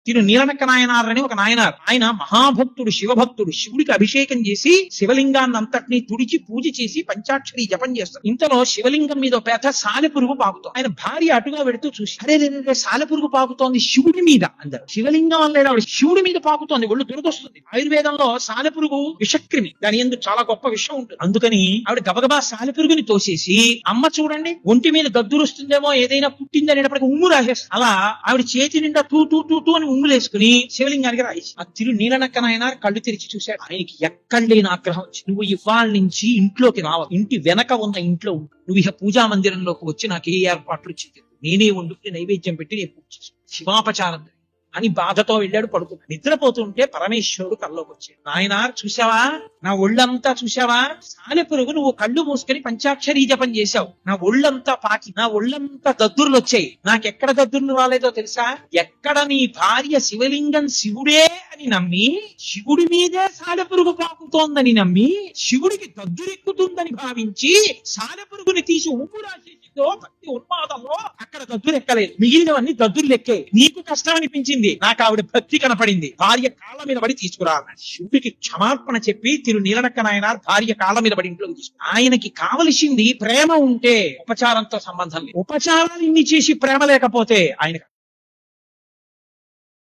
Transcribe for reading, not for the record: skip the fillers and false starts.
తిరు నీలనక్క నాయనార్ అని ఒక నాయనార్. ఆయన మహాభక్తుడు, శివభక్తుడు. శివుడికి అభిషేకం చేసి శివలింగాన్ని అంతటినీ తుడిచి పూజ చేసి పంచాక్షరి జపం చేస్తాడు. ఇంతలో శివలింగం మీద పెద్ద సాలెపురుగు పాకుతోంది. ఆయన భార్య అటుగా వెడుతూ చూసి, అరే రే సాలెపురుగు పాకుతోంది శివుడి మీద అందరు. శివలింగం వల్ల ఆవిడ శివుడి మీద పాకుతోంది, ఒళ్ళు దురదొస్తుంది. ఆయుర్వేదంలో సాలెపురుగు విషక్రిమి, దాని ఎందుకు చాలా గొప్ప విషయం ఉంటుంది. అందుకని ఆవిడ గబగబా సాలెపురుగుని తోసేసి, అమ్మ చూడండి ఒంటి మీద దద్దురుస్తుందేమో, ఏదైనా పుట్టింది అనేటప్పటికి ఉమ్ము రాసేస్తుంది. అలా ఆవిడ చేతి నిండా తూ తూ తూ తూ అని ఉమ్ములేసుకుని శివలింగానికి రాయేసి, ఆ తిరు నీలనక్క నాయనార్ కళ్ళు తెరిచి చూశాడు. ఆయనకి ఎక్కడ లేని ఆగ్రహం వచ్చి, నువ్వు ఇవాళ నుంచి ఇంట్లోకి రావ, ఇంటి వెనక ఉన్న ఇంట్లో ఉండు. నువ్వు ఇక పూజా మందిరంలోకి వచ్చి నాకు ఏ ఏర్పాట్లు చెయ్యదు, నేనే వండుకుని నైవేద్యం పెట్టి నేను పూజ చేస్తాను, శివాపచారం అని బాధతో వెళ్ళాడు. పడుకున్నాడు. నిద్రపోతుంటే పరమేశ్వరుడు కల్లోకి వచ్చాడు. నాయనార్ చూసావా, నా ఒళ్ళంతా చూసావా, సాలెపురుగు నువ్వు కళ్ళు మూసుకొని పంచాక్షరీ జపం చేశావు, నా ఒళ్ళంతా పాకి, నా ఒళ్ళంతా దద్దుర్లు వచ్చాయి. నాకెక్కడ దద్దుర్లు రాలేదో తెలుసా? ఎక్కడ నీ భార్య శివలింగం శివుడే అని నమ్మి, శివుడి మీదే సాలెపురుగు పాకుతోందని నమ్మి, శివుడికి దద్దురెక్కుతుందని భావించి సాలెపురుగుని తీసి ఉమ్ము రాసేసిందో భక్తి ఉన్మాదంలో అక్కడ దద్దురెక్కలేదు, మిగిలినవన్నీ దద్దుర్లు ఎక్కే. నీకు కష్టం అనిపించింది, నాకు ఆవిడ భక్తి కనపడింది, భార్య కాళ్ళ మీద పడి తీసుకురా. శివుడికి క్షమార్పణ చెప్పి తిరు నీలనక్క నాయనార్ భార్య కాళ్ళ మీద పడి ఇంట్లోకి తీసుకు. ఆయనకి కావలసింది ప్రేమ ఉంటే ఉపచారంతో సంబంధం లేదు. ఉపచారాలు ఇన్ని చేసి ప్రేమ లేకపోతే ఆయన